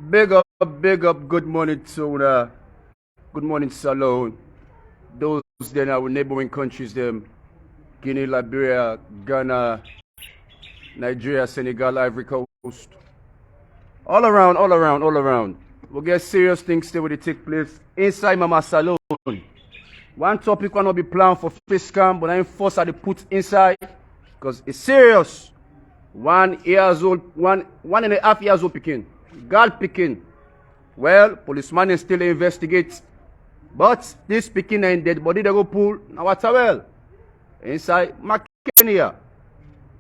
Big up, good morning, Tuna. Good morning, Salone. Those then our neighboring countries, them Guinea, Liberia, Ghana, Nigeria, Senegal, Ivory Coast. All around, all around, all around. We'll get serious things still will take place inside Mama Salone. One topic will not be planned for face cam, but I enforce how to put inside because it's serious. 1 years old, 1.5 years old picking. Girl picking. Well, policeman is still investigate. But this picking and dead body they go pull now what well inside Kenya.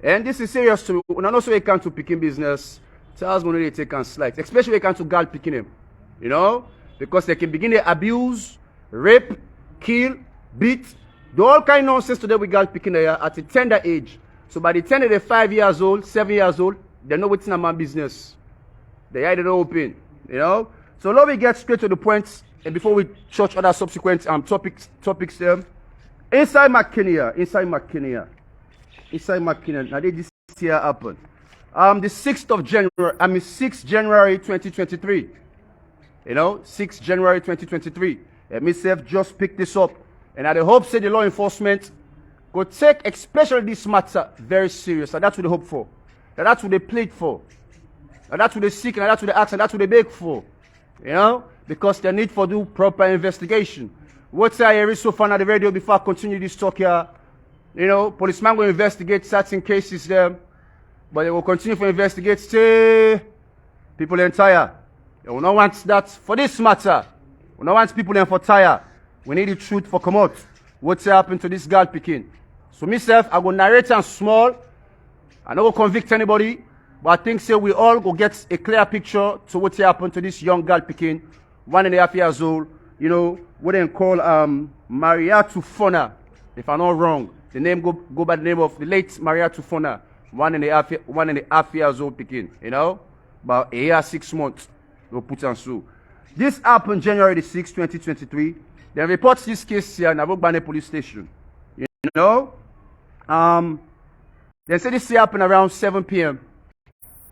And this is serious too. When I know so we come to picking business, Charles money they take and slight. Especially when you come to girl picking them. You know? Because they can begin to abuse, rape, kill, beat, do all kind of nonsense today with girl picking at a tender age. So by the time they're 5 years old, 7 years old, they know what's in a man business. They either don't open, you know. So let me get straight to the point, and before we touch other subsequent topics inside McKinney. Now this year happened. The 6th January 2023. You know, 6th January 2023. And myself just picked this up, and I hope say the law enforcement go take especially this matter very serious, and that's what they hope for. And that's what they plead for. And that's what they seek, and that's what they ask, and that's what they beg for. You know? Because they need for do proper investigation. What's I hear so far on the radio before I continue this talk here? You know, policeman will investigate certain cases there, but they will continue to investigate till people entire. They will not want that for this matter. We don't want people for tire. We need the truth for come out. What's happened to this girl picking? So myself, I go narrate and small. I don't go convict anybody, but I think say we all go get a clear picture to what happened to this young girl picking, 1.5 years old. You know what they call Maria Tufona, if I'm not wrong. The name go by the name of the late Maria Tufona, 1.5 years old picking. You know, about a year 6 months. We'll put on so. This happened January the 6th, 2023. They report this case here in Navogbane police station. You know? They say this happened around 7 p.m.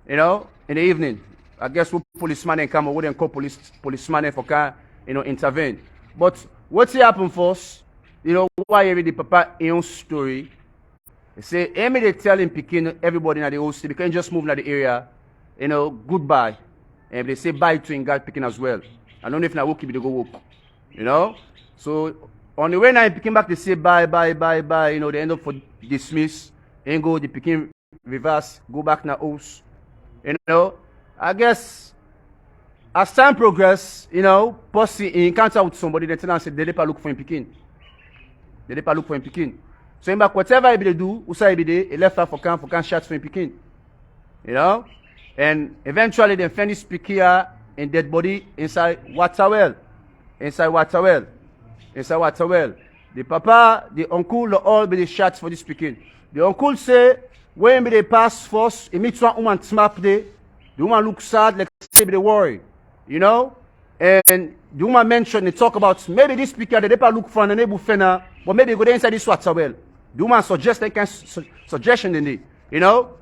You know, in the evening. I guess what policeman and come, wouldn't call policeman for car, you know, intervene. But what's happened first? You know, why you read the papa in story? They say, Amy they tell him picking everybody in the whole city, because just move in the area, you know, goodbye. And they say bye to guy picking as well. I don't know if now walk, they go walk. You know? So on the way now picking back, they say bye. You know, they end up for dismiss. And go the picking reverse, go back now house. You know? I guess as time progress, you know, posse encounter with somebody, they tell them say they look for him picking. They look for him picking. So in back whatever they do, Usa he left her for can shots for him picking. You know? And eventually they find this picking in dead body inside water well. The papa, the uncle, all be the shots for this picking. The uncle say, when they pass first, he meets one woman smap there. The woman looks sad, like say they worry. You know? And the woman mentioned, they talk about maybe this picker, they look for an enable fena, but maybe go there inside this water well. The woman suggests that kind of suggestion in it. You know?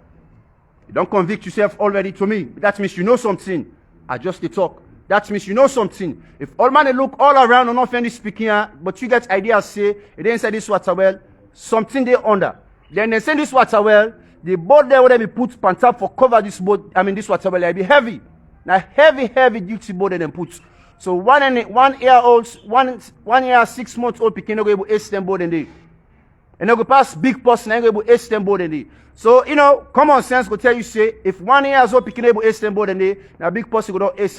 You don't convict yourself already to me. That means you know something. I just the talk. That means you know something. If all man look all around and not find this speaking here, but you get ideas say, they inside this water well, something they under. Then they send this water well, the boat there where they put pantap for cover this boat, this water well, it'll be heavy. Now heavy duty boat they put. So 1 year 6 months old picking go able to ace them boat in there. And they go pass big person and go able to ace them boat in there. So, you know, common sense go tell you say, if 1 year old picking able to ace them boat in there, now big person go don't ace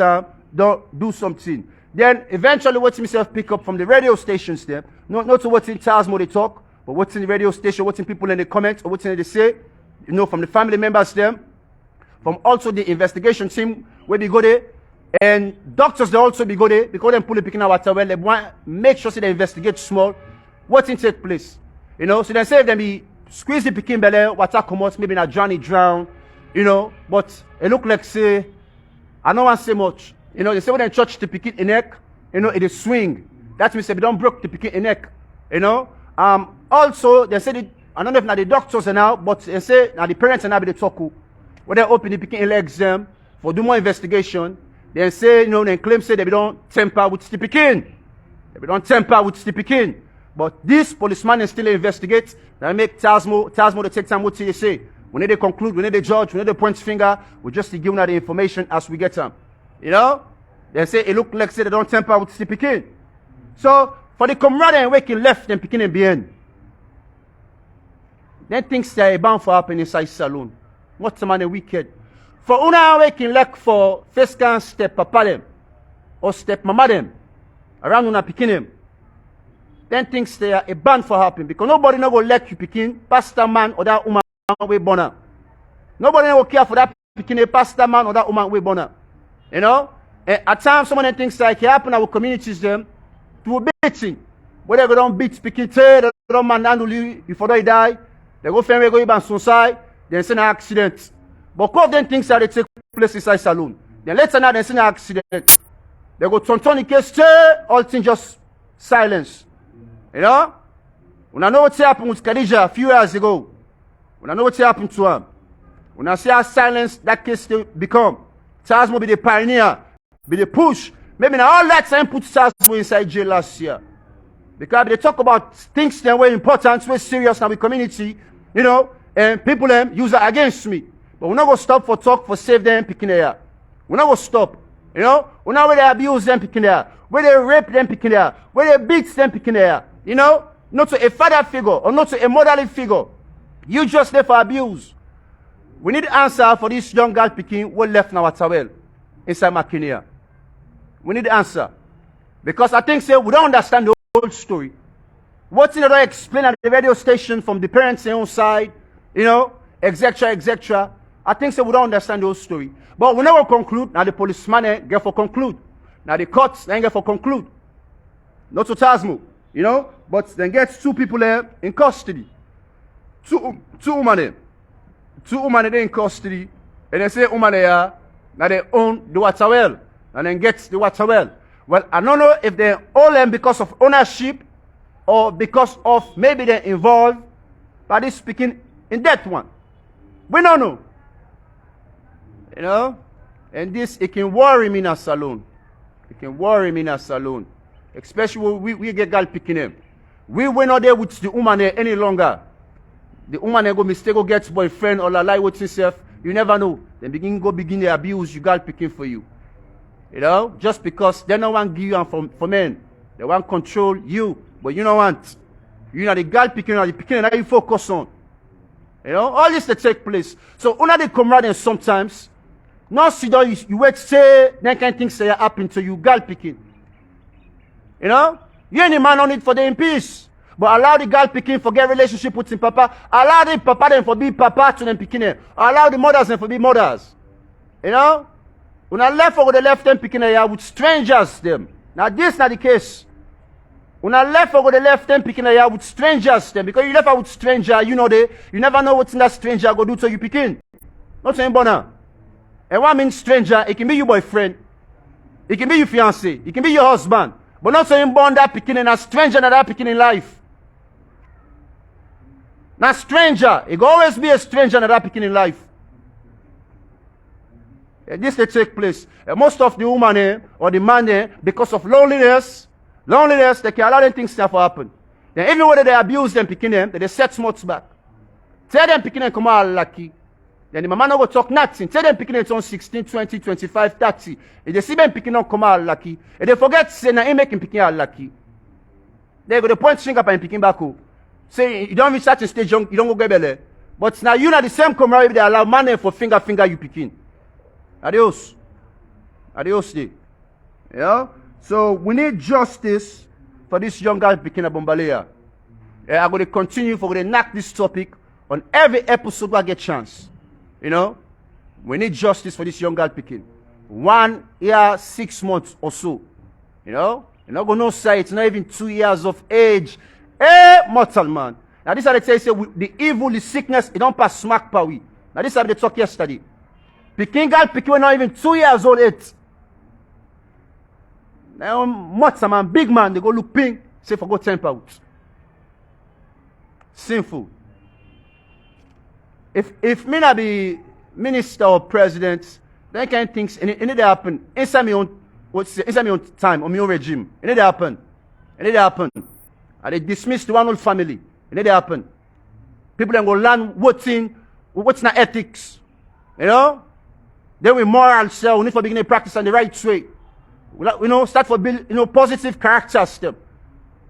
don't do something. Then eventually what myself pick up from the radio stations there, not to what's in Charles Mo they talk, but what's in the radio station, what's in people in the comments, or what's in they say, you know, from the family members there, from also the investigation team where we go there, and doctors they also be go there, because they pull the picking out water well, they want make sure they investigate small, what's in take place. You know, so they say if they be squeeze the picking belly, water come out, maybe not drown, you know, but it look like say, I don't want to say much. You know, they say when they touch the picking in neck, you know, it is swing. That means they don't break the picking in neck. You know? Also, they say, I don't know if now the doctors are now, but they say now the parents are now be the talk. When they open the picking legs for do more investigation, They say, they claim say they don't temper with the pikin. They don't temper with the pikin. But this policeman is still investigate. They make Tasmo to take time what they say. We need to conclude, we need to judge, we need to point finger. We just give them the information as we get them. They say it look like say they don't temper with the pikin. So for the comrade waking left and picking and behind. Then things they are bound for happen inside saloon. What's the man wicked? For una waking left for first can step papa them or step mama them around una picking them. Then things they are a ban for happen because nobody no go let you picking pastor man or that woman we born up. Nobody no go care for that picking a pastor man or that woman we born up. And at times some of the things like happen in our communities them to beating. Whether they don't beat picking they don't manhandle you before they die. They go family go even suicide, then send an accident. But all of them things that they take place inside saloon. Then later now they send an accident. They go turn the case, all things just silence. We know what happened with Khadija a few years ago. We know what happened to her. When I see how silence that case become. Tasmo be the pioneer, be the push. Maybe now all that time put Tasmo inside jail last year. Because they talk about things that were important, were serious in the community, and people them use it against me. But we're not going to stop for talk for save them picking there. We're not going to stop. We're not where they abuse them picking there, where they rape them picking there, where they beat them picking there. Not to a father figure or not to a motherly figure. You just there for abuse. We need answer for this young girl picking what left now at Tawel inside Makinia. We need answer. Because I think we don't understand the whole story. What's in the explain at the radio station from the parents' own side, etc., etc. I think we don't understand the whole story. But we never conclude. Now the policeman get for conclude. Now the courts then get for conclude. Not to Tasmo, but then get two people there in custody. Two women there in custody. And they say women there, now they own the water well. And then get the water well. Well, I don't know if they own them because of ownership or because of maybe they're involved by this speaking in that one. We don't know. And this, it can worry me in a saloon. It can worry me in a saloon. Especially when we get girl picking them. We were not there with the woman there any longer. The woman there go mistake go get boyfriend or lie with himself. You never know. Then begin the abuse you girl picking for you. Just because they don't want to give you for men. They want to control you. But you don't want. You know the girl picking or the picking that you focus on. All this that take place. So una the comrades sometimes. Not sit down, you wait say that kind of things say happen to you, girl picking. You any man on it for them in peace. But allow the girl picking forget relationship with him papa. Allow the papa them for be papa to them picking them. Allow the mothers them for be mothers. When I left for the left them picking here with strangers them. Now this not the case. When I left for the left them picking here with strangers them. Because you left out with stranger, you never know what's in that stranger go do to you picking. Not saying bona. And what means stranger, it can be your boyfriend. It can be your fiancé. It can be your husband. But not saying born that picking and a stranger that picking in life. Now stranger, it will always be a stranger that picking in life. And this they take place. And most of the woman or the man because of loneliness, they can allow them things to happen. Then even when they abuse them picking them, they set months back. Tell them picking them come out lucky. Then the mama no go talk nothing. Tell them picking it on 16, 20, 25, 30. If they see them picking up come out lucky. If they forget to say na him making picking out lucky. They go the point finger up and picking back up. Say you don't reach certain stage, you don't go get belly. But now you know the same camaraderie they allow man for finger you picking. Adios. Adios day. So we need justice for this young guy picking a Bombalea. I'm going to continue for the knock this topic on every episode I get chance. We need justice for this young girl picking. 1 year, 6 months or so. You're not going to say it's not even 2 years of age. Mortal man. Now this is how they say the evil, the sickness, it don't pass smack per we. Now this is how they talk yesterday. Picking girl picking when not even 2 years old age. Now mortal man, big man, they go look pink, say for go temper out. Sinful. If me not be minister or president, That kind of things, and it need to happen inside my own, inside my own time, or my own regime. It need to happen. It need to happen. And they dismiss the one old family. It need to happen. People then go learn what's not ethics. You know? Then we moral self, we need to begin to practice in the right way. Start for build, positive character system.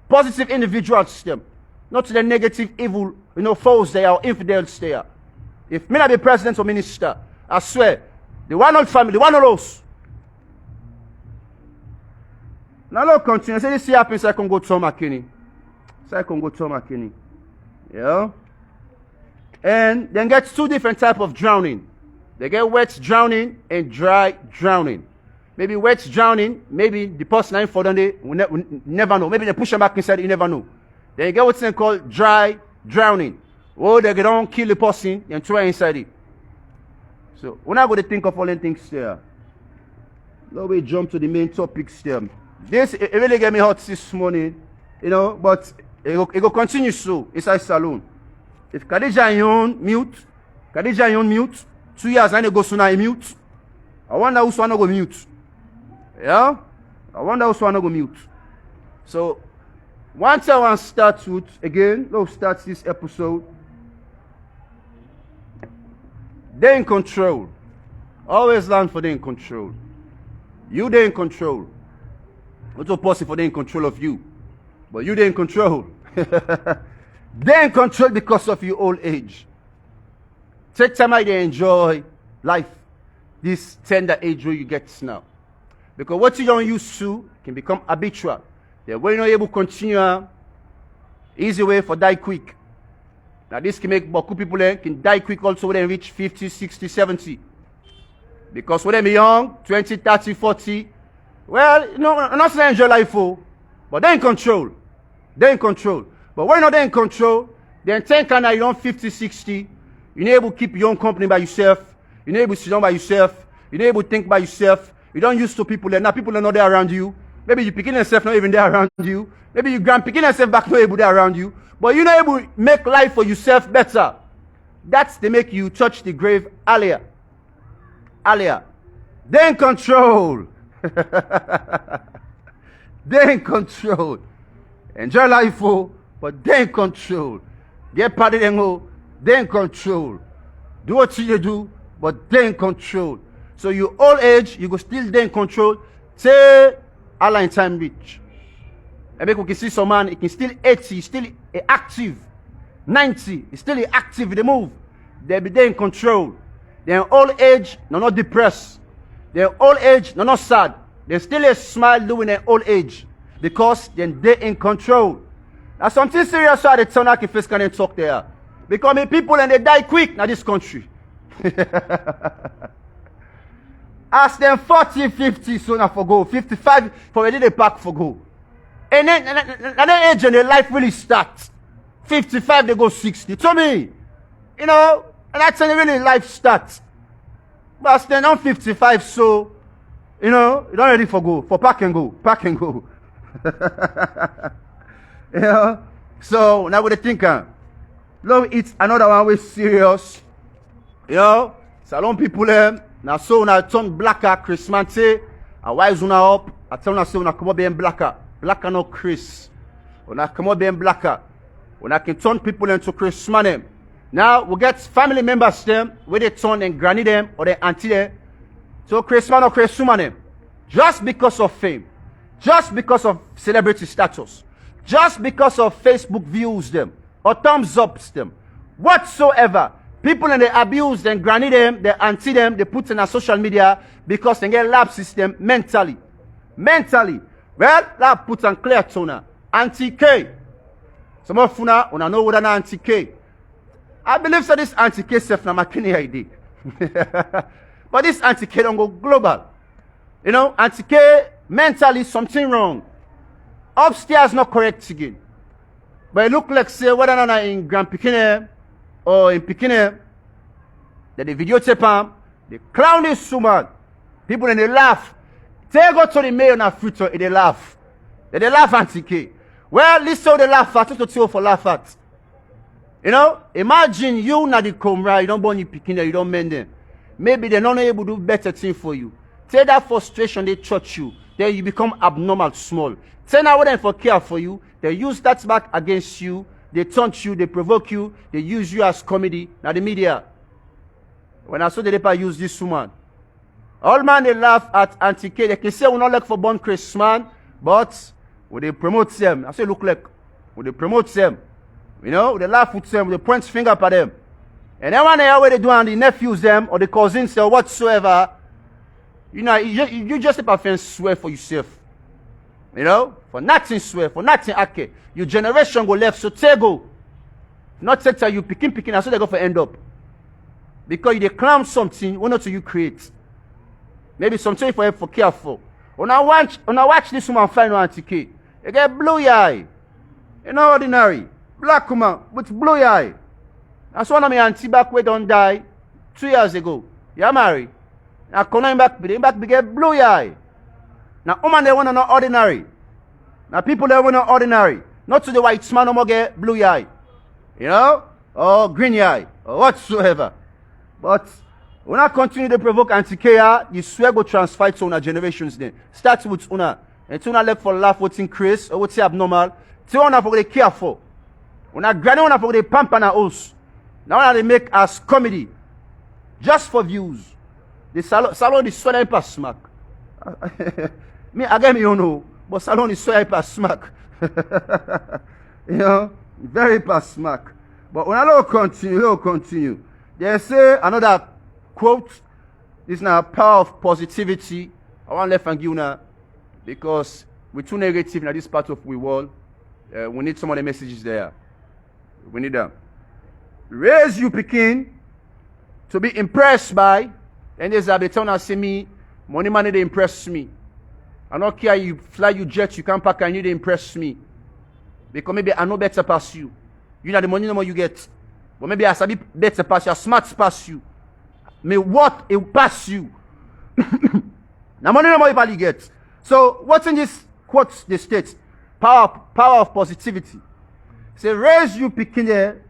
Positive individual system. Not to the negative, evil, foes there or infidels there. If me not be president or minister, I swear, the one old family, the one old house. Now look, continue. Say this happens, so I can go to McKinney. Yeah? And then get two different type of drowning. They get wet drowning and dry drowning. Maybe wet drowning, maybe the person ain't for them, we never know. Maybe they push them back inside, you never know. Then you get what's called dry drowning. Oh, they don't kill the person and throw inside it. So we're not going to think of all the things there. Now we jump to the main topics there. This it really get me hot this morning, but it will continue so inside saloon. If Khadija Yon mute, 2 years and go soon I mute. I wonder who's one go mute. Yeah? I wonder who's one go mute. So once I want to start with again, let's start this episode. They're in control. Always learn for they're in control. You they're in control. Not so possible for they're in control of you. But you they're in control. They're in control because of your old age. Take time out to enjoy life. This tender age where you get now. Because what you don't use to can become habitual. The way you're not able to continue, easy way for die quick. Now this can make Boku people can die quick also when they reach 50, 60, 70. Because when they're young, 20, 30, 40, well, I'm not saying enjoy life, but they're in control. They're in control. But when you're not in control, then 10 kind of you're 50, 60, you're not able to keep your own company by yourself. You're not able to sit down by yourself. You're not able to think by yourself. You don't used to people there. Now people are not there around you. Maybe you picking yourself not even there around you. Maybe you picking yourself back not able there around you. But you're not able to make life for yourself better. That's to make you touch the grave earlier. They're in control. They're in control. Enjoy life, but they're in control. Get party, they're in control. Do what you do, but they're in control. So you old age, you go still there in control. Say Allah in time reach. And make we can see some man, he can still 80, still active. 90, he's still active with the move. They be there in control. They're old age, they're not depressed. They're old age, they're not sad. They still a smile doing their old age. Because then they're in control. Now something serious so the tell like if face can talk there. Because people and they die quick in this country. As them 40, 50 soon I forgo. 55 for already they pack for go. And then that age and their life really starts. 55 they go 60. To me, and that's when really life starts. But then I'm 55, so you don't ready for go. For pack and go. So now what they think love it's another one with serious. Salon people now so now turn blacker Christmas say a wise una up. I tell una say una come up being blacker. Blacker no Chris. Una come up being blacker. Una can turn people into Christmas name. Now we get family members them where they turn and granny them or their auntie them. So Christmas or Christmas name. Just because of fame. Just because of celebrity status. Just because of Facebook views them. Or thumbs ups them. Whatsoever. People and they abuse them, granny them, they auntie them, they put in a social media because they get lab system mentally. Well, that put on clear toner. Auntie K. Some of you know what an Auntie K. I believe that this Auntie K self na McKinney ID. But this Auntie K don't go global. Auntie K mentally something wrong. Upstairs not correct again. But it look like say whether or not in Grand Pekin or in Pekin, that the videotape them, they clown this woman. People and they laugh. They go to the mayor and future and they laugh. They laugh Auntie K. Well, listen how they laugh at, to tell for laugh at. Imagine you not the comrade, you don't born you Pekin, you don't mend them. maybe they're not able to do better thing for you. Take that frustration, they touch you. Then you become abnormal, small. Say now what for care for you. They use that back against you. They taunt you, they provoke you, they use you as comedy. Now the media. When I saw the paper use this woman, all man they laugh at Auntie K. They can say we not like for born Chris man, but when they promote them, I say look like when they promote them, you know, they laugh with them, they point finger at them. And then when they do and the nephews them or the cousins or whatsoever, you know, you just have to swear for yourself. You know, for nothing swear, for nothing okay. Your generation go left, so they go. Not take time you picking, and so they go for end up. Because they climb something, what not to you create. Maybe something for careful. When I watch this woman find one Auntie K, you get blue eye. You know, ordinary. Black woman with blue eye. That's one of my auntie back where don't die 2 years ago. You married. Now coming back, they get blue eye. Now woman they want to not ordinary. Now people they want not ordinary. Not to the white man no more get blue eye. You know? Or green eye. Or whatsoever. But when I continue to provoke Auntie K, you swear go transfer to una generations then. Start with una. And to una look for laugh what's increase or what's abnormal. To una for the careful. When I granny una for the pamper na us. Now they make as comedy. Just for views. The salon is so hyper smack. Me again me you know. But salon is so hyper smack. You know? Very hyper smack. But when I continue. They say another quote. This is now power of positivity. I want left and give now because we're too negative in this part of the world. We need some of the messages there. We need them. Raise you picking to be impressed by. And there's a beton and say me, money they impress me. I don't care you fly you jet, you can't pack and you they impress me. Because maybe I know better pass you. You know the money no more you get. But maybe I sabi better pass you, smart pass you. May what it pass you. Now money no more you probably get. So what's in this quote they state? Power of positivity. Say raise you picking there,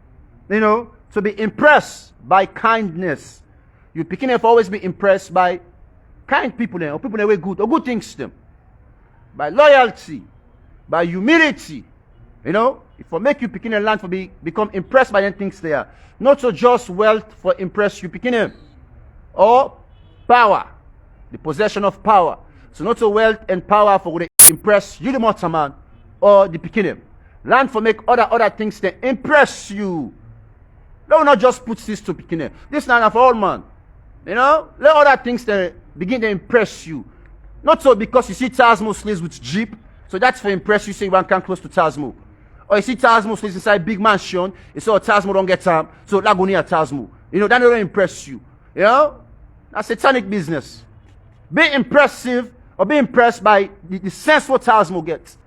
you know, to be impressed by kindness. You picking there for always be impressed by kind people there, or people that way good, or good things to them. By loyalty, by humility. You know, if I make you picking a land for become impressed by them things there. Not so just wealth for impress you picking them. Or power. The possession of power. So not so wealth and power for the impress you the mortal man or the picking them. Land for make other things that impress you. Don't not just put this to picking them. This land for all man. You know, let other things that begin to impress you. Not so because you see Tasmo slaves with Jeep, so that's for impress you, say one can't close to Tasmo. Or you see Tasmo slaves inside big mansion, you say, oh, Tasmo don't get time, so that go near Tasmo. You know, that don't impress you. You know? That's satanic business. Be impressive or be impressed by the sense what Tasmo gets.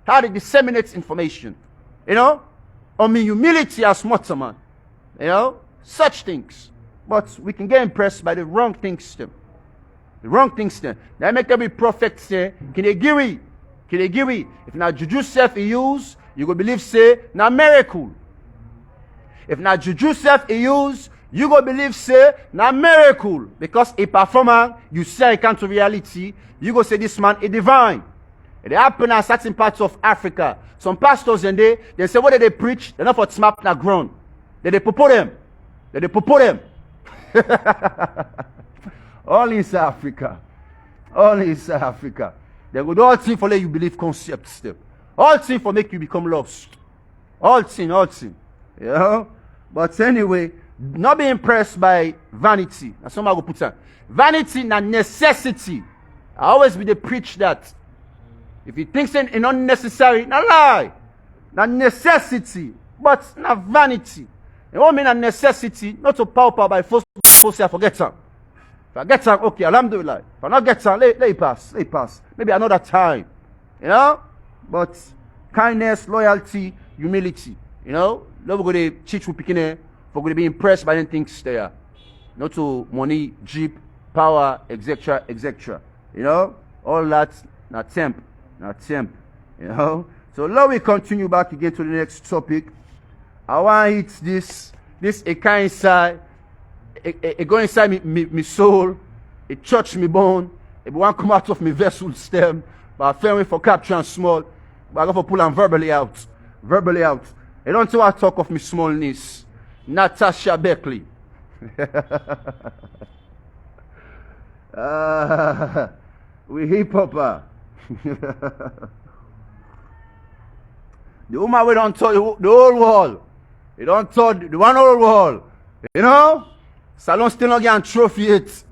How they disseminate information. You know? Or me humility as mortal man. You know? Such things. But we can get impressed by the wrong things then. The wrong things then. That make every prophet say, can they give it? Can they give it? If now juju self he use, you go believe say, now miracle. If now juju self he use, you go believe say, now miracle. Because a performer, you say it come to reality, you go say this man is divine. It happen in certain parts of Africa. Some pastors and they say what they preach, they're not for smap na ground. They popo them. They popo them. All in South Africa. All in South Africa. They go do all things for let you believe concepts. All things for make you become lost. All things. You know? But anyway, not be impressed by vanity. That's somebody go put that. Vanity na necessity. I always be the preach that. If you think it's unnecessary, na lie. Na necessity. But na vanity. It won't mean a necessity, not to power by force I forget some. If I get some, okay, alhamdulillah. If I not get some, let it pass. Maybe another time. You know? But kindness, loyalty, humility. You know? Love go to teach with picking for going to be impressed by anything there. Not to money, jeep, power, etc. You know? All that, not temp. You know? So now we continue back again to the next topic. I want to hit this a kind side. it go inside me soul, it touch me bone, it want come out of me vessel stem, but I feel for capture and small, but I go for pull and verbally out. Verbally out. You don't see what I talk of me small niece, Natasha Beckley. We hip hopper. The woman we don't touch the whole wall. You don't touch the one whole wall. You know? Salon still not getting trophy it.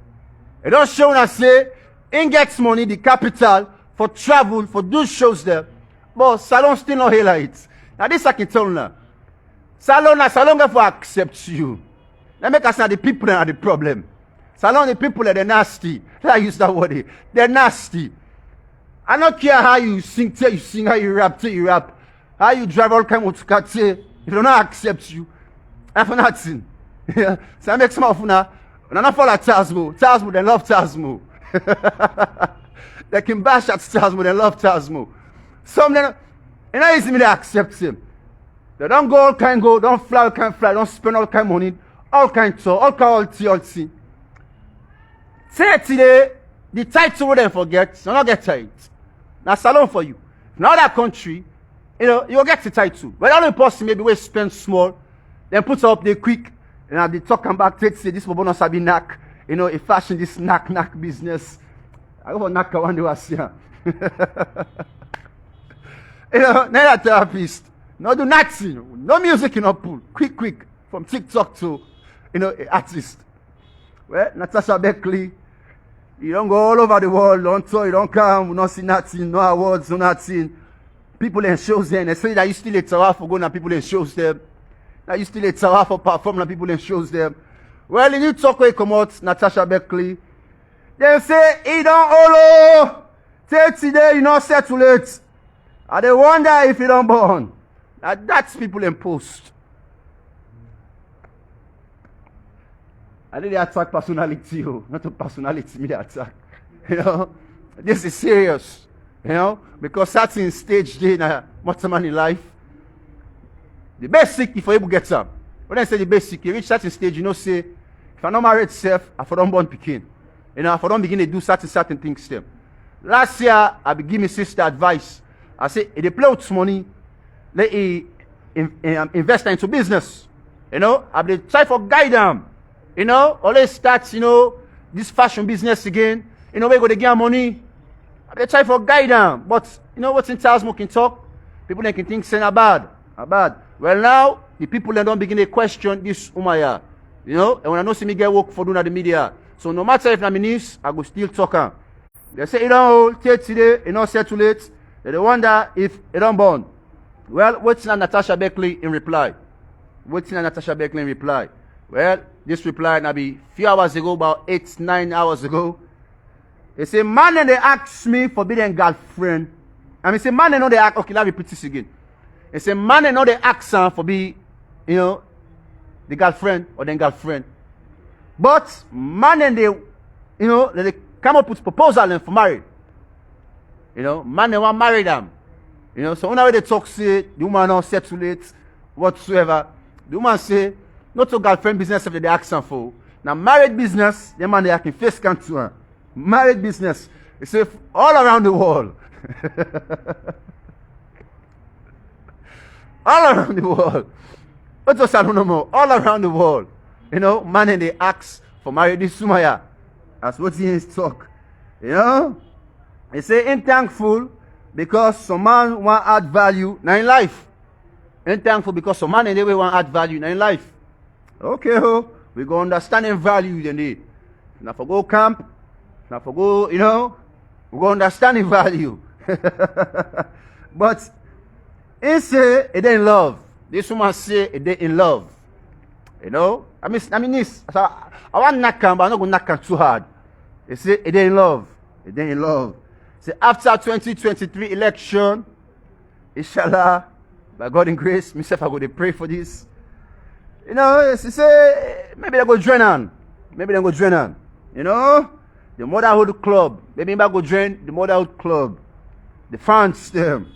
It don't show when I say in gets money, the capital, for travel, for do shows there. But Salon still not here like it. Now this I can tell now. Salon get for accept you. Let me make us know the people that are the problem. Salon the people that are nasty. I use that word. They're nasty. I don't care how you sing, till you sing, how you rap, till you rap. How you drive all kind of cats, if they don't accept you, and for nothing. Yeah. So I make some of now. When I don't follow Tazmo, Tazmo, they love Tazmo. They can bash at Tazmo, they love Tazmo. Some then, you know, easy me to accept him. They don't go all kind go, don't fly all kind fly, don't spend all kind money, all kind talk, all tea. Say today, the title we don't forget, so not get tight. Now salon for you. In other country, you know, you'll get the title. But the only person maybe we spend small, then put up the quick, and they talk back, they say this bonus have been knack, you know, a fashion this knack business. I go for knack one day was here. You know, neither therapist, no do nothing, no music in pull, quick, from TikTok to, you know, artist. Well, Natasha Beckley, you don't go all over the world, don't talk, you don't come, you don't see nothing, no awards, no nothing. People in shows them, they say that you still a tower for going and people in shows them. That you still a tower for performing and people in shows them. Well, in you talk where you come out, Natasha Beckley, they say, he don't hollow. Say today, you not settle it. And they wonder if you don't born. Now that's people in post. I think they attack personality, not a personality, me they attack. You know, this is serious. You know, because certain stage day in what's man in life. The basic, if you able get some. When I say the basic, you reach certain stage, you know, say, if I'm not married self, I for don't born picking. You know, I for don't begin to do certain things to them. Last year, I be give my sister advice. I say, if they play with money, let invest into business. You know, I be try for guide them. You know, always start, you know, this fashion business again. You know, where go to get money. They try for guide them, but you know what's in Tazmo can talk? People they can think saying are bad. Well now, the people they don't begin to question this Umaya. You know, and when I know see me get work for doing the media. So no matter if I'm niece, I go still talk. They say, you don't take today, you don't settle it. They wonder if you don't born. Well, what's Natasha Beckley in reply? Well, this reply now be few hours ago, about 8-9 hours ago. They say, man, and they ask me for being girlfriend. And they say, man, and they ask, okay, let me put this again. They say, man, and they ask her for be, you know, the girlfriend or then girlfriend. But, man, and they, you know, they come up with proposal and for marriage. You know, man, they want to marry them. You know, so whenever they talk, say, the woman not settle it, whatsoever. The woman say, not to girlfriend business if they ask her for. Now, married business, the man, they can face come to her. Married business. It's all around the world. All around the world. Not just I don't know more. All around the world. You know, man and they ask for marriage this Sumaya. That's what he is talk. You know? They say ain't thankful because some man want add value now in life. Ain't thankful because some man and they want add value now in life. Okay, we go understanding value then they. Now for go camp. Now for go, you know, we go understanding value. But he say it ain't love. This woman say it ain't in love. You know? I mean this. So I want knock him, but I'm not gonna knock him too hard. They say it ain't in love. It ain't in love. Say after 2023 election, inshallah, by God in grace, myself I go to pray for this. You know, she say maybe they go join on. You know? The motherhood club. Maybe I go join the motherhood club. The fans them.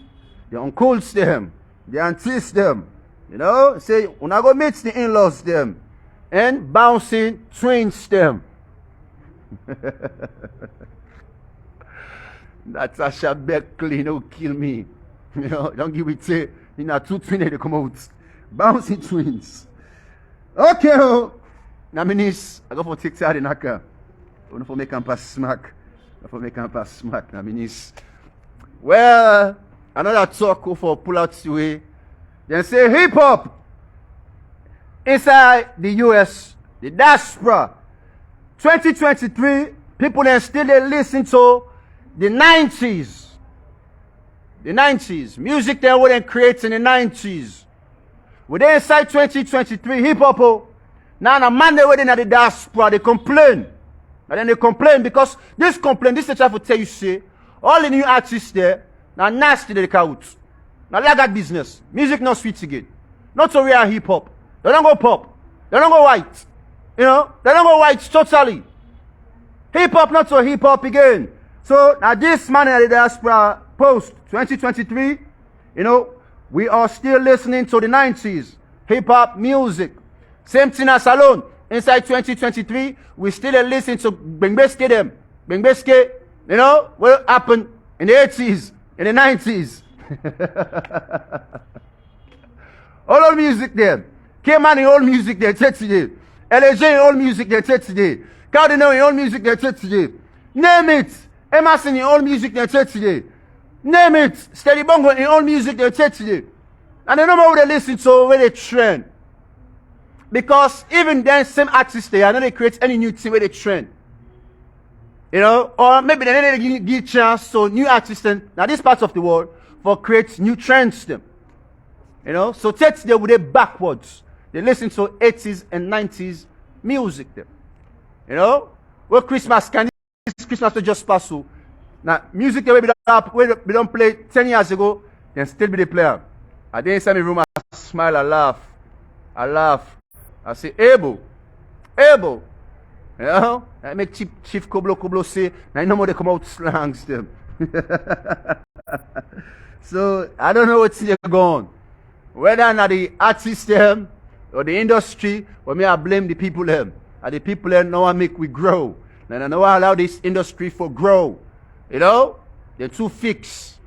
The uncles them. The aunties them. You know? Say, when I go meet the in-laws them. and bouncing twins them. That's a shabby clean, no kill me. You know, don't give it say, you know, two twins they come out. Bouncing twins. Okay, oh. Now, minis, I go for take out the knocker. I want to make them pass smack. I for make them pass smack. Now, minis. Well, another talk for pull out the way. Then say hip hop inside the US, the diaspora. 2023, people then still they listen to the 90s. The 90s. Music they were create in the 90s. With inside 2023, hip hop, now a man they were in the diaspora, they complain. And then they complain because this they try to tell you, say, all the new artists there, now nasty they out. Now like that business. Music not sweet again. Not so real hip hop. They don't go pop. They don't go white. You know, they don't go white totally. Hip hop not so hip hop again. So now this man in the diaspora post 2023, you know, we are still listening to the 90s hip hop music. Same thing as Salone. Inside 2023, we still listen to Bengbeske them. Bengbeske, you know, what happened in the 80s, in the 90s. All music there. K-Man in all music there today. LJ in all music there today. Cardinal in all music there today. Name it. Emerson in all music there today. Name it. Steady Bongo in all music there today. And they know what they listen to where they trend. Because even then, same artists they are not they create any new thing where they trend. You know, or maybe they need to give chance to new artists now this part of the world for create new trends them. You know, so take they with it backwards. They listen to 80s and 90s music them. You know, well Christmas can this Christmas to just pass through. Now music the way we don't play 10 years ago, then still be the player. I didn't inside my room, I smile, I laugh. I say, Able. You know? I make Chief Koblo say, now no more they come out slangs them. So I don't know what's going on. Whether not the artist them or the industry, or may I blame the people them. And the people them know I make we grow. And I know I allow this industry for grow. You know? They're too fixed.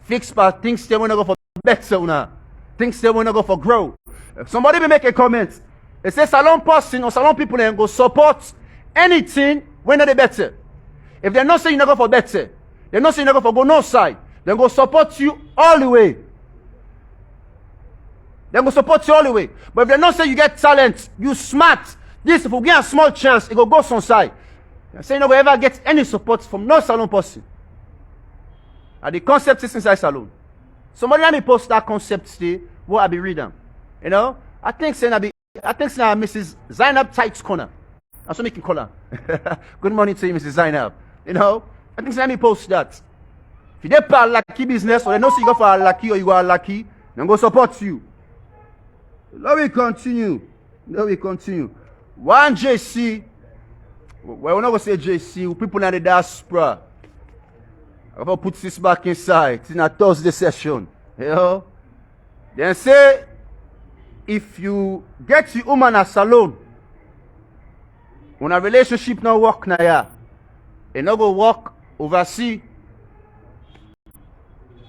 Fixed but things they wanna go for better now. Things they wanna go for grow. If somebody will make a comment. They say salon person or salon people then go support anything when they better. If they're not saying you not go for better, they're not saying you not go for go no side, then go support you all the way. They go support you all the way. But if they're not saying you get talent, you smart, this if we get a small chance, it go some side. They're saying you never ever get any support from no salon person. And the concept is inside salon. Somebody let me post that concept today, what I be reading. You know? I think Mrs. Zainab Tights Corner. That's what we can call her. Good morning to you, Mrs. Zainab. You know, I think let me post that. If you get a lucky business, or they know so you go for a lucky or you are lucky, then go support you. Let me continue. One JC, well, we're not going to say JC, people in the diaspora. I'm going to put this back inside. It's in a Thursday session. You know? Then say, if you get your woman a salon, when a relationship not work now, yeah, it not go work overseas.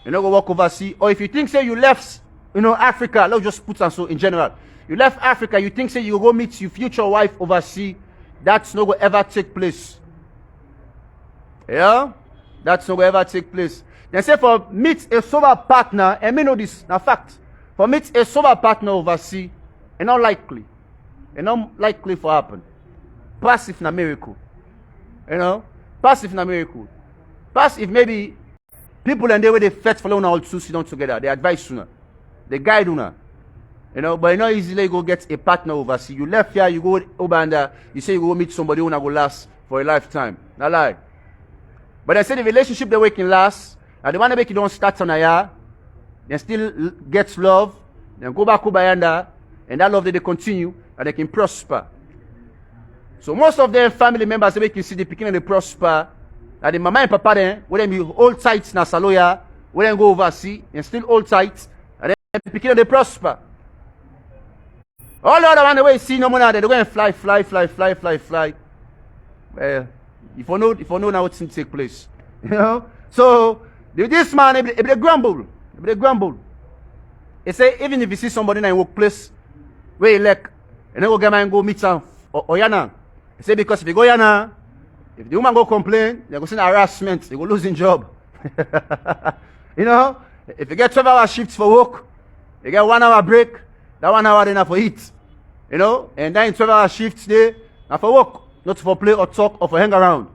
You not go work overseas. Or if you think say you left, you know, Africa, let's just put on so in general. You left Africa, you think say you go meet your future wife overseas, that's not going to ever take place. Yeah? That's not going to ever take place. Then say for meet a sober partner, and me know this, na fact. For meet a sober partner overseas, it's not likely. It's not likely for happen. Passive na miracle. You know? Passive na miracle. Passive maybe people and they where they fetch for all two sit down together. They advise you. They guide you. You know, but you know easily go get a partner overseas. You left here, you go over and you say you go meet somebody who go last for a lifetime. Not lie. But I say the relationship they can last, and the one that make you don't start on a year, then still get love, then go back over yonder, and that love they continue, and they can prosper. So most of them family members they can see the beginning they prosper, and the mama and papa then, when them be hold tight na saloya, when them go overseas and still hold tight, and then the beginning they prosper. All the other one, the way you see no money out there, they're going to fly. Well, if you know now what's going to take place. You know? So, this man, if they grumble, he say, even if you see somebody in a workplace, where you like, and then go get man go meet some or yana. He say, because if you go yana, if the woman go complain, they go see harassment, they go losing job. You know? If you get 12-hour shifts for work, you get 1 hour break, that 1 hour then for eat. You know? And then 12-hour shifts there, now for work, not for play or talk or for hang around.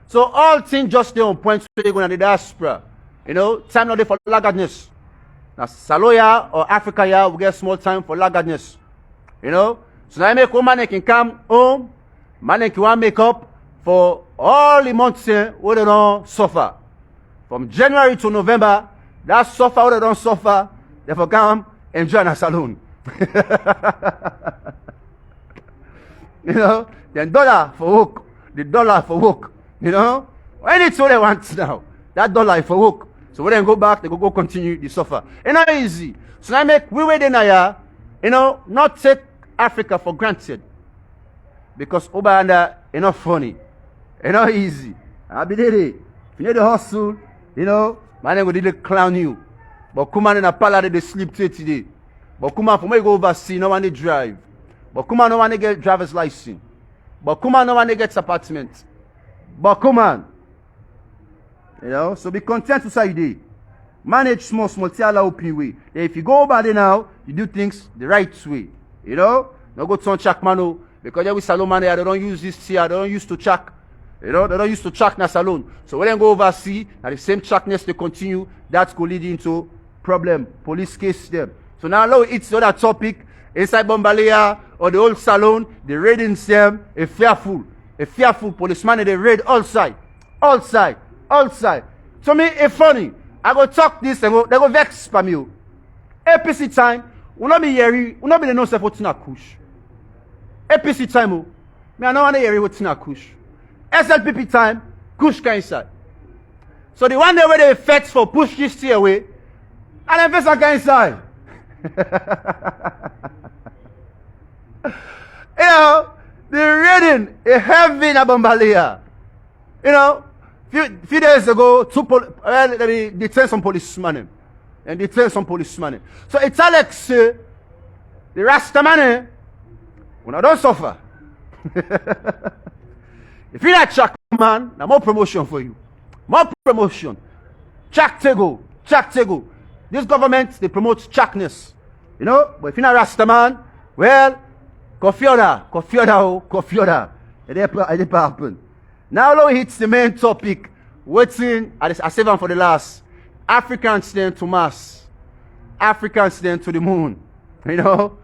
So all things just stay on point so they go to the diaspora. You know, time not there for laggardness. Now Saloya or Africa here, we get small time for laggardness. You know? So now I make woman can come home, man can want make up for all the months where they don't suffer. From January to November, that suffer where they don't suffer, they for come enjoy in a salon. You know? Then dollar for work, the dollar for work. You know? Anything what they want now. That dollar for work. So when they go back, they go continue the suffer. It's not easy. So now make we wait in here, you know, not take Africa for granted. Because Obanda is not funny. It's not easy. I be there. If you need the hustle, you know, man go did clown you. But come on in a palace they sleep today. But come on, from where you go overseas, no one they drive. But come on, no one they get driver's license. But come on, no one they gets apartment. But come on. You know, so be content with how you do. Manage small, tell open way. If you go over there now, you do things the right way. You know? Don't go to check mano. Because there with salon man, they don't use this here, they don't use to check. You know, they don't use to check na salon. So when they go overseas, and the same checkness they continue, that could lead into problem, police case them. So now it's the other topic, inside Bombalea or the old salon, the raiding them, a fearful policeman, they raid all side. So me, it's funny. I go talk this, they go vex for me. APC time, we not be hearing, we not be the no self what's in a kush. APC time, me I don't want to hear what's in a kush. SLPP time, kush can inside. So the one day where they fetch for push this tea away, and then first can inside. You know, the raiding a heavy in Bombalea. You know, few days ago, they detained some policemen. And detain some policemen. So it's Alex, the Rasta man, when I don't suffer. If you like Chuck man, now more promotion for you. More promotion. Chuck Tego. This government, they promote Chuckness. You know, but if you're not Rasta man, well, Kofioda. It didn't happen. Now, Lord hits the main topic. Waiting, I save them for the last. Africans then to Mars. Africans then to the moon. You know,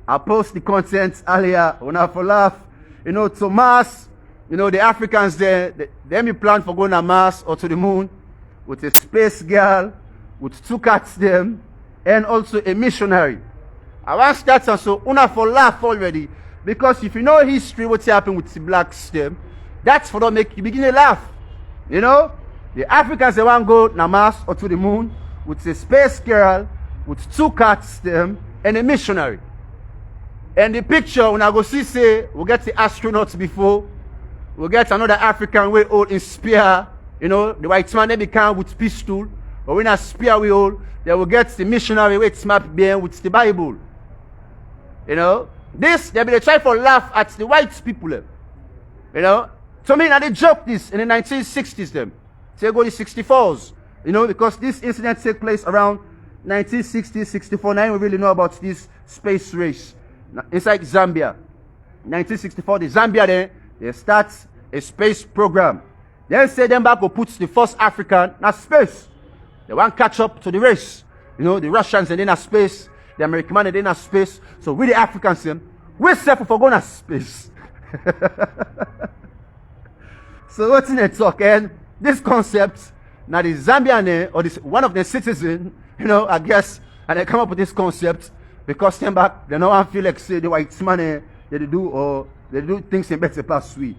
I post the content earlier when I for laugh. You know, to Mars. You know, the Africans there, they me plan for going to Mars or to the moon with a space girl, with 2 cats them, and also a missionary. I want to start and so una for laugh already. Because if you know history, what's happened with the blacks them, that's for them make you begin to laugh. You know? The Africans they want to go to Mars or to the moon with a space girl, with 2 cats them, and a missionary. And the picture, when I go see say, we'll get the astronauts before, we'll get another African way old in spear, you know, the white man they become with pistol, but when a spear we hold, they will get the missionary with smart being with the Bible. You know, this, they be try for laugh at the white people. You know, so me, now they joke this in the 1960s them. Say go the 64s. You know, because this incident take place around 1960, 64. Now we really know about this space race. Inside Zambia. 1964, the Zambia there, they start a space program. Then say them back will put the first African in space. They want to catch up to the race. You know, the Russians and in space. The American man in space. So we the Africans, we're set for going to space. So what's in the talk? And this concept, now the Zambian or this one of the citizens, you know, I guess, and they come up with this concept because them back, they don't feel like say the white man they do things in better pass way.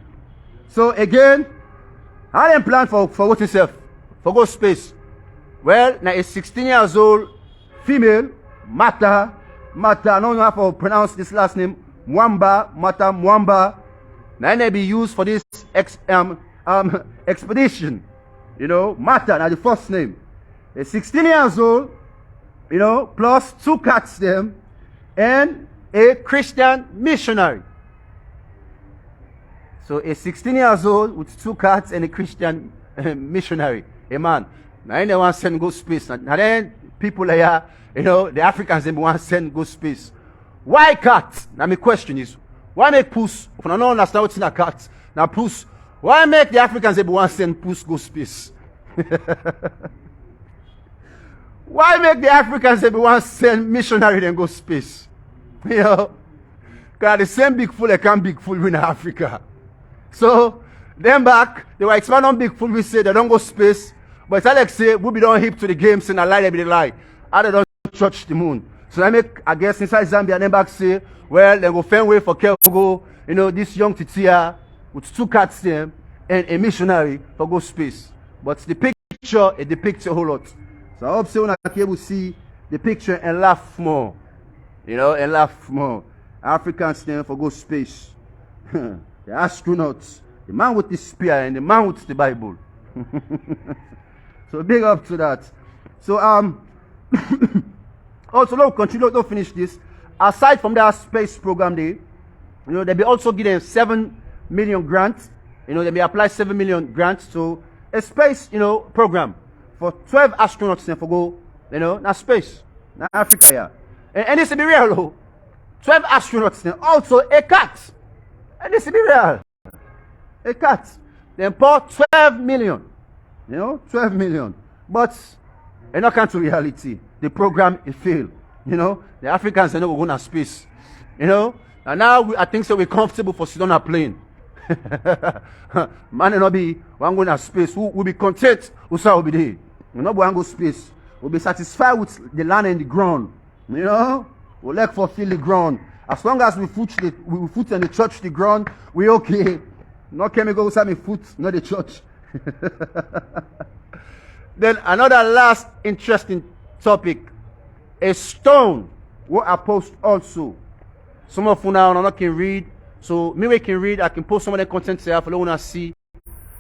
So again, I didn't plan for what itself, for go space. Well, now a 16 years old female, Mata Mata, I don't know how to pronounce this last name, Mwamba, Mata Mwamba. Now they be used for this expedition. You know, Mata, now the first name. They're 16 years old, you know, plus 2 cats them, and a Christian missionary. So a 16 years old with 2 cats and a Christian missionary, a man. Now they want to send go space. Now then people here, you know, the Africans they want to send go space. Why cat? Now my question is, why make puss? If I don't understand what's in a cat, now puss. Why make the Africans they want to send puss go space? Why make the Africans they want to send missionary then go space? You know, because the same big fool they can't big fool in Africa. So, them back, they were expanding on big fool, we say they don't go space. But it's like say, we be don't hip to the games and a lie, they be the lie. How they don't touch the moon. So I make, I guess, inside Zambia, them back say, well, they go find way for Kelgo, you know, this young Titia with 2 cats them and a missionary for go space. But the picture, it depicts a whole lot. So I hope so when I will see the picture and laugh more. You know, and laugh more. Africans stand for go space. The astronauts, the man with the spear and the man with the Bible. So big up to that. So also don't continue, don't finish this. Aside from that space program there, you know, they be also given 7 million grants. You know, they be apply 7 million grants to a space, you know, program for 12 astronauts then for go, you know, now space. Now Africa here. And this will be real though. 12 astronauts then also a cat. And this will be real. A cat. Then pour 12 million. You know, 12 million. But it not come to reality. The program it failed. You know, the Africans are not going to space. You know, and now I think so we're comfortable for sitting on a plane. Man, not be one going to space. We'll be content. We'll be there. We'll not go space. We'll be satisfied with the land and the ground. You know, we'll like fulfill the ground. As long as we foot in the church, the ground, we okay. Not chemicals have me foot, not the church. Then another last interesting topic. A stone what I post also. Some of you now not can read. So me we can read, I can post some of the content here for you to see.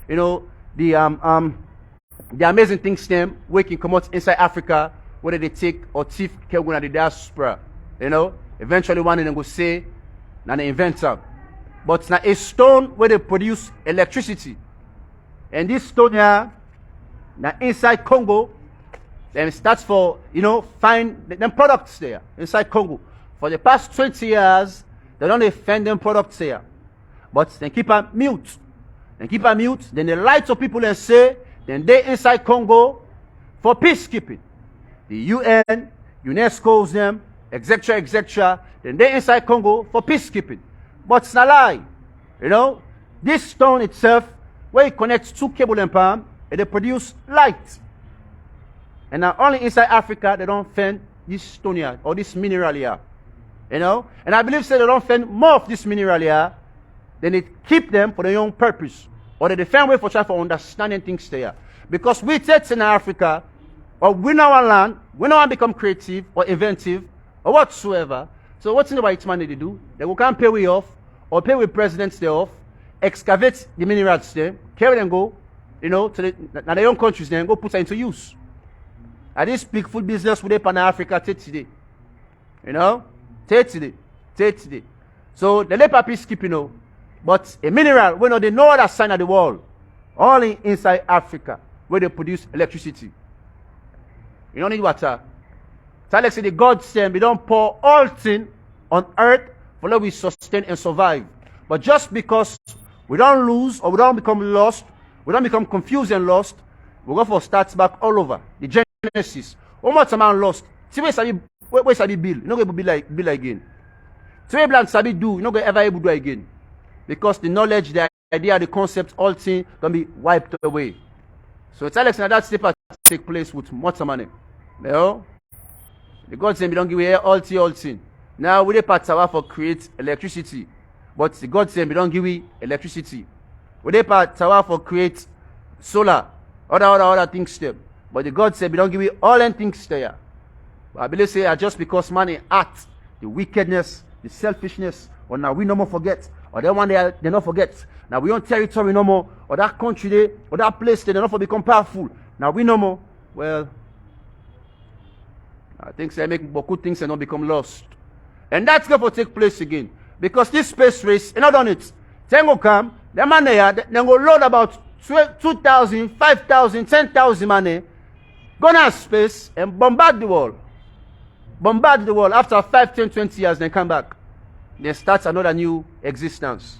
You know, the amazing things them we can come out inside Africa, whether they take or thief Kelguna the diaspora. You know, eventually one of them go say, now they invent them. But now a stone where they produce electricity. And this stone here, now inside Congo, then starts for, you know, find them products there inside Congo. For the past 20 years, they don't defend them products here. But they keep them mute. They keep them mute, then they lie to people and say, then they inside Congo for peacekeeping. The UN, UNESCO's them, etc., etc., then they inside Congo for peacekeeping. But it's not a lie. You know, this stone itself, where it connects 2 cable and palm, and they produce light. And now only inside Africa, they don't find this stone here, or this mineral here. You know? And I believe they don't find more of this mineral here, then they keep them for their own purpose. Or they find way for trying for understanding things there. Because we take in Africa, or we know our land, we know how to become creative, or inventive, or whatsoever. So what's in the white man they do? They will come pay we off, or pay with presidents they off, excavate the minerals there, carry them go, you know, to their own countries then, go put it into use. And this big food business with Pan Africa take today. You know? Take today. So the leper peacekeeping, you know, but a mineral, we know they know that sign of the world. Only inside Africa, where they produce electricity. You don't need water. So like say the God said, we don't pour all things on earth for that we sustain and survive. But just because we don't lose or we don't become lost, we don't become confused and lost, we go for starts back all over. The Genesis. How much amount lost? See where Sabi build? You're not going to build again. See where blank Sabi do? You're not going to ever able to do again. Because the knowledge, the idea, the concept, all things can be wiped away. So it's Alex and that step take place with much money. You know? The God said we don't give away all thing. Now we part for create electricity. But the God said we don't give away electricity. We part for create solar, other things there. But the God said we don't give away all them things there. But I believe say just because money act the wickedness, the selfishness, or now we no more forget, or that one they not forget. Now we on territory no more, or that country they, or that place they not for become powerful. Now we no more. Well, I think they make beaucoup things and not become lost. And that's going to take place again. Because this space race, you not done it. Then go come, the man there, then go load about 2,000, 5,000, 10,000 money, go to space and bombard the world. Bombard the world. After 5, 10, 20 years, then come back. Then starts another new existence.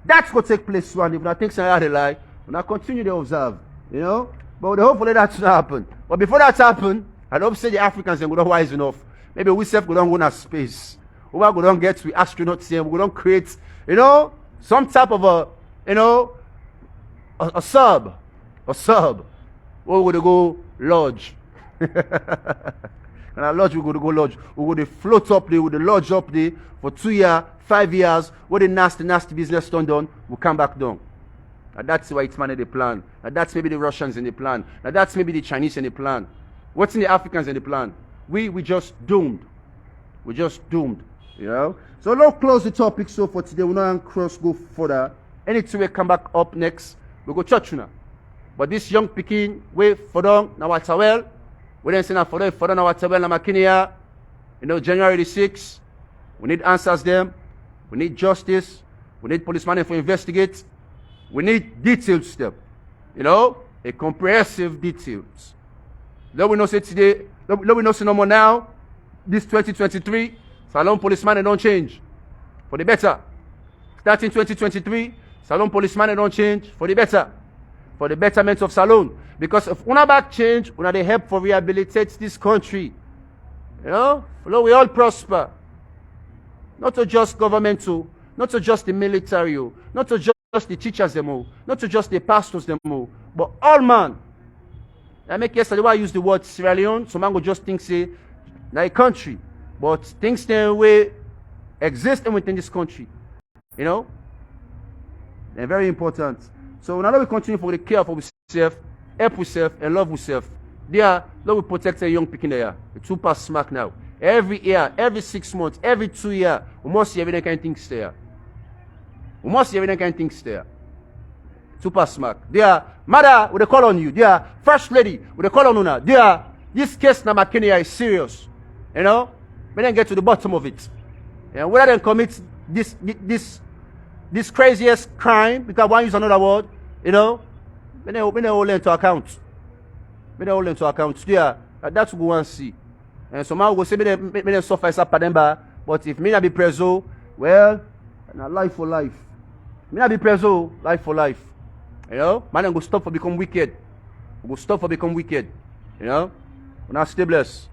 That's going to take place one. If I think so, I lie, when I continue to observe, you know. But hopefully that's not happen. But before that happen, I hope say the Africans are not wise enough. Maybe we self go down go to space. We go down get to astronauts here. We go down create, you know, some type of a, you know, a sub. Where we go lodge. And our lodge, we go lodge. We go to float up there with the lodge up there for 2 years, 5 years. Where the nasty business done, we come back down. And that's why it's man in the plan. And that's maybe the Russians in the plan. And that's maybe the Chinese in the plan. What's in the Africans in the plan? We just doomed. We're just doomed. You know? So let's close the topic so for today. We're not cross go further. Anything we come back up next, we go church now. But this young Peking, we for them, now what's well. We didn't say now for them, now what's well, now Kenya. You know, January the 6th. We need answers them. We need justice. We need policemen to investigate. We need details them. You know, a comprehensive details. Let we know say today, let we know say no more now. This 2023, Salon policeman don't change for the better. Starting 2023, Salon policeman don't change for the better. For the betterment of Salon. Because if una back change, una they help for rehabilitate this country. You know, we all prosper. Not to just governmental, not to just the military, not to just the teachers them all, not to just the pastors them all, but all man. I make yesterday why I use the word Sierra Leone, so man go just think say like a country. But things the way exist within this country. You know? They're very important. So now that we continue for the care of ourselves, help ourselves and love ourselves. There, let we protect the young people there. The 2 past smack now. Every year, every 6 months, every 2 years, we must see every kind of things there. We must see every kind of things there. 2 past smack. There, mother, we call on you. There, first lady, we call on you. There, this case now, Kenya is serious. You know? We then get to the bottom of it. And whether they commit this craziest crime, because one use another word, you know, we then hold them to account. We then hold them to account. Yeah, that's what we want to see. And so man will say, me then suffer as a pademba, but if me not be preso, well, now life for life. Me not be preso, life for life. You know, man then go stop for become wicked. We go stop for become wicked. You know, we now stay blessed.